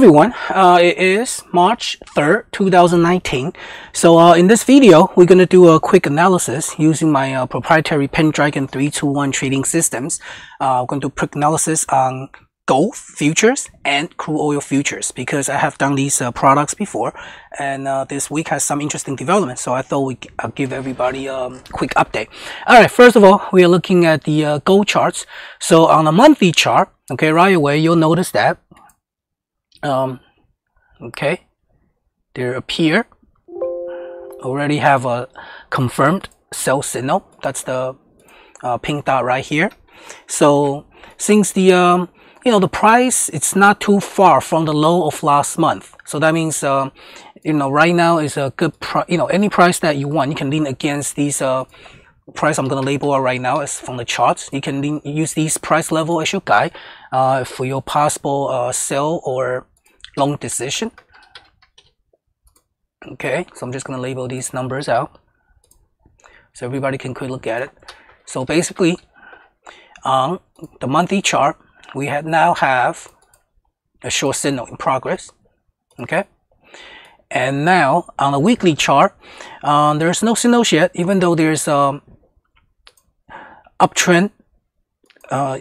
everyone, it is March 3rd, 2019. So in this video, we're going to do a quick analysis using my proprietary Pendragon 321 trading systems. We're going to do a quick analysis on gold futures and crude oil futures because I have done these products before, and this week has some interesting developments, so I thought I'll give everybody a quick update. Alright, first of all, we are looking at the gold charts. So on a monthly chart, okay, right away you'll notice that okay, there appear already have a confirmed sell signal. That's the pink dot right here. So since the the price, it's not too far from the low of last month, so that means right now is a good price. Any price that you want, you can lean against these price I'm going to label right now as from the charts. You can use these price level as your guide for your possible sell or long decision. Okay, so I'm just going to label these numbers out so everybody can quick look at it. So basically on the monthly chart, we now have a short signal in progress. Okay, and now on the weekly chart, there's no signals yet, even though there's uptrend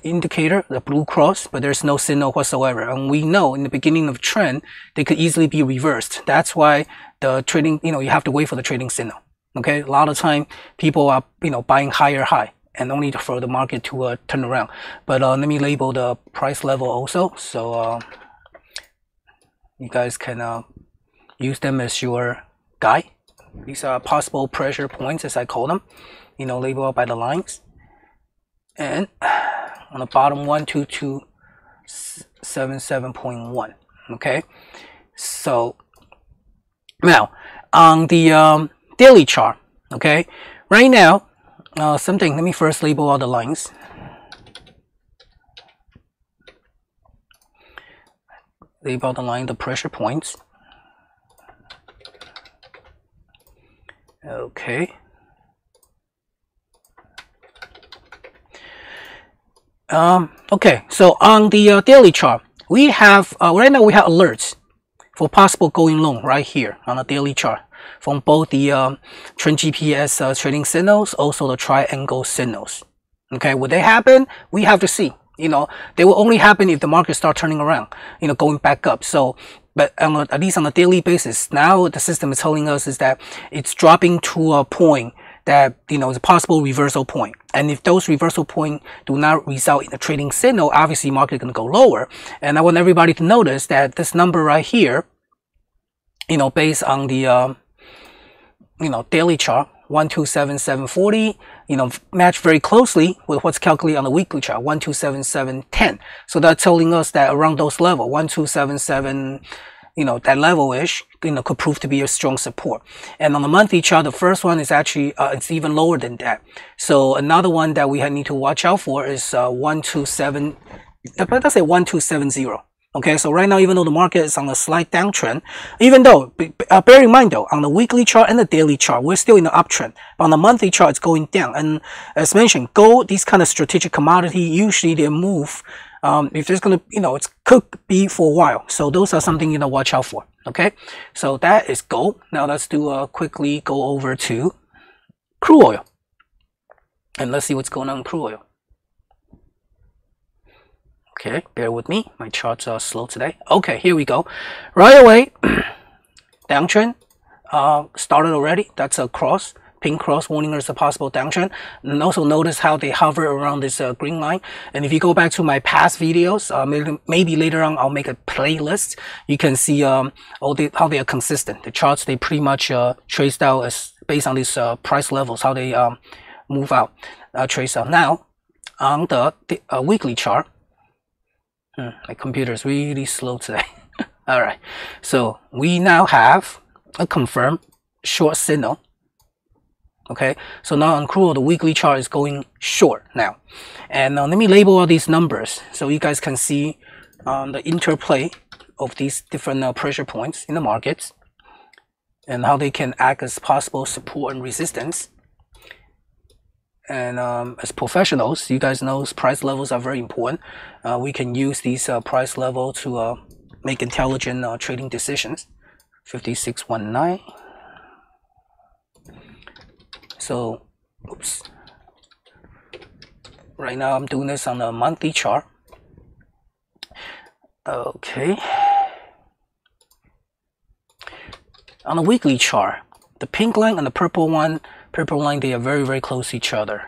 indicator, the blue cross, but there's no signal whatsoever. And we know in the beginning of trend, they could easily be reversed. That's why the trading, you have to wait for the trading signal. Okay, a lot of time people are buying higher high and only for the market to turn around. But let me label the price level also, so you guys can use them as your guide. These are possible pressure points, as I call them, labeled by the lines. And on the bottom, 12277.1. Okay, so now on the daily chart, okay, right now let me first label all the lines. Label the line, the pressure points. Okay. Okay, so on the daily chart, we have right now we have alerts for possible going long right here on the daily chart from both the trend GPS trading signals, also the triangle signals. Okay, would they happen? We have to see. They will only happen if the market start turning around, going back up. So, but at least on a daily basis, now the system is telling us is that it's dropping to a point that is a possible reversal point, and if those reversal point do not result in a trading signal, obviously market is going to go lower. And I want everybody to notice that this number right here, based on the daily chart, 127,740, match very closely with what's calculated on the weekly chart, 127,710. So that's telling us that around those level, 127,7, that level-ish, could prove to be a strong support. And on the monthly chart, the first one is actually, it's even lower than that. So another one that we need to watch out for is 127, let's say 1270. Okay, so right now, even though the market is on a slight downtrend, even though, bear in mind though, on the weekly chart and the daily chart, we're still in the uptrend. But on the monthly chart, it's going down. And as mentioned, gold, these kind of strategic commodity, usually they move, if there's gonna, it could be for a while. So those are something watch out for. Okay, so that is gold. Now let's quickly go over to crude oil, and let's see what's going on in crude oil. Okay, bear with me. My charts are slow today. Okay, here we go. Right away, downtrend started already. That's a cross. Pink cross warning us a possible downtrend. And also notice how they hover around this green line. And if you go back to my past videos, maybe later on I'll make a playlist. You can see how they are consistent. The charts, they pretty much traced out as based on these price levels, how they move out, trace out. Now on the weekly chart, my computer is really slow today. All right, so we now have a confirmed short signal. Okay, so now on crude oil, the weekly chart is going short now. And let me label all these numbers so you guys can see the interplay of these different pressure points in the markets and how they can act as possible support and resistance. And as professionals, you guys know price levels are very important. We can use these price level to make intelligent trading decisions. 5619. So, oops. Right now I'm doing this on a monthly chart. Okay. On a weekly chart, the pink line and the purple line, they are very, very close to each other.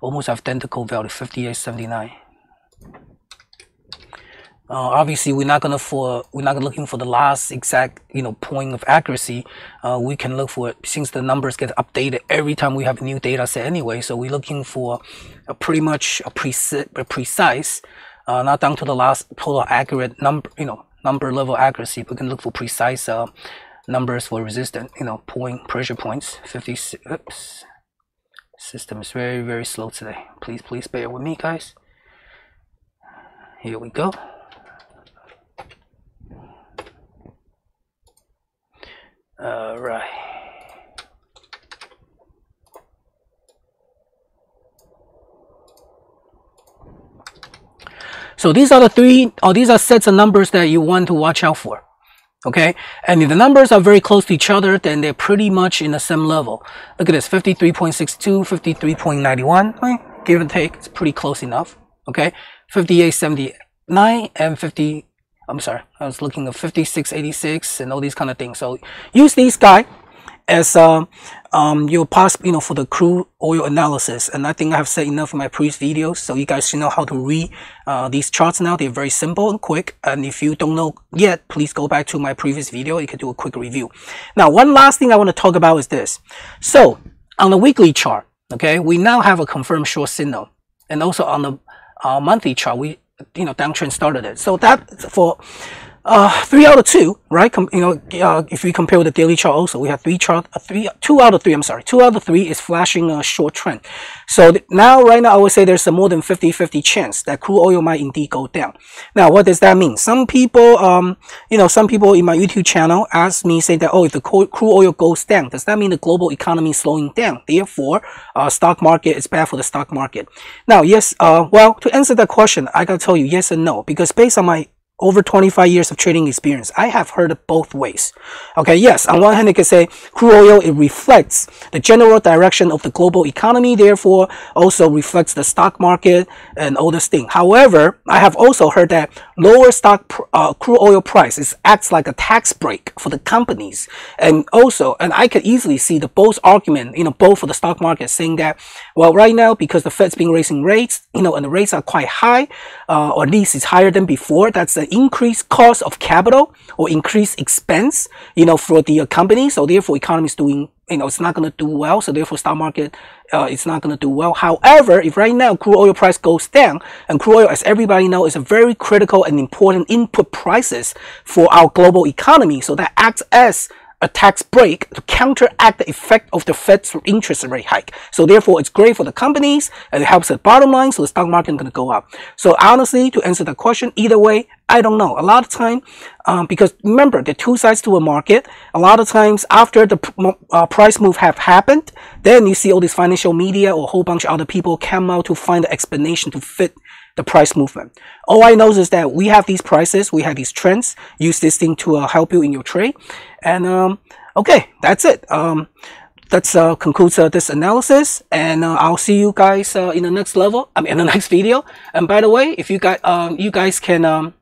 Almost identical value, 58.79. Obviously, we're not looking for the last exact point of accuracy. We can look for it since the numbers get updated every time we have a new data set anyway. So we're looking for a pretty much a precise, not down to the last total accurate number, number level accuracy. We can look for precise numbers for resistance, pressure points. 56. Oops. System is very, very slow today. Please bear with me, guys. Here we go. All right. So these are these are sets of numbers that you want to watch out for. Okay, and if the numbers are very close to each other, then they're pretty much in the same level. Look at this, 53.62, 53.91, right? Give and take, it's pretty close enough. Okay, 58.79 and 50. I'm sorry, I was looking at 56.86 and all these kind of things. So use these guys as your possible, for the crude oil analysis. And I think I have said enough in my previous videos, so you guys should know how to read these charts now. They're very simple and quick. And if you don't know yet, please go back to my previous video. You can do a quick review. Now, one last thing I want to talk about is this. So on the weekly chart, okay, we now have a confirmed short signal, and also on the monthly chart, we downtrend started it. So that for 3 out of 2, right? If we compare with the daily chart also, we have 2 out of 3, I'm sorry, 2 out of 3 is flashing a short trend. So right now, I would say there's a more than 50-50 chance that crude oil might indeed go down. Now, what does that mean? Some people, some people in my YouTube channel ask me, say that, oh, if the crude oil goes down, does that mean the global economy is slowing down? Therefore, stock market is bad for the stock market. Now, yes, well, to answer that question, I gotta tell you yes and no, because based on my over 25 years of trading experience, I have heard it both ways. Okay, yes, on one hand, you can say crude oil, it reflects the general direction of the global economy, therefore also reflects the stock market and all this thing. However, I have also heard that lower crude oil prices acts like a tax break for the companies. And I could easily see the both argument, both for the stock market, saying that, well, right now, because the Fed's been raising rates, and the rates are quite high, or at least it's higher than before, that's the increased cost of capital or increased expense, for the company. So therefore, economy is doing, it's not going to do well. So therefore, stock market, it's not going to do well. However, if right now crude oil price goes down, and crude oil, as everybody knows, is a very critical and important input prices for our global economy. So that acts as a tax break to counteract the effect of the Fed's interest rate hike. So therefore, it's great for the companies and it helps the bottom line. So the stock market is going to go up. So honestly, to answer the question, either way, I don't know. A lot of time, because remember, there are two sides to a market. A lot of times after the price move have happened, then you see all this financial media or a whole bunch of other people come out to find the explanation to fit the price movement. All I know is that we have these prices, we have these trends. Use this thing to help you in your trade. And okay, that's it. That concludes this analysis, and I'll see you guys in the next level. In the next video. And by the way, if you guys can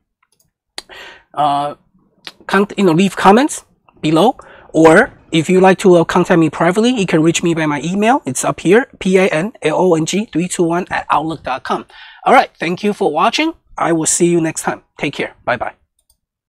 leave comments below, or if you like to contact me privately, you can reach me by my email. It's up here, PANLONG321@outlook.com. All right, thank you for watching. I will see you next time. Take care. Bye bye.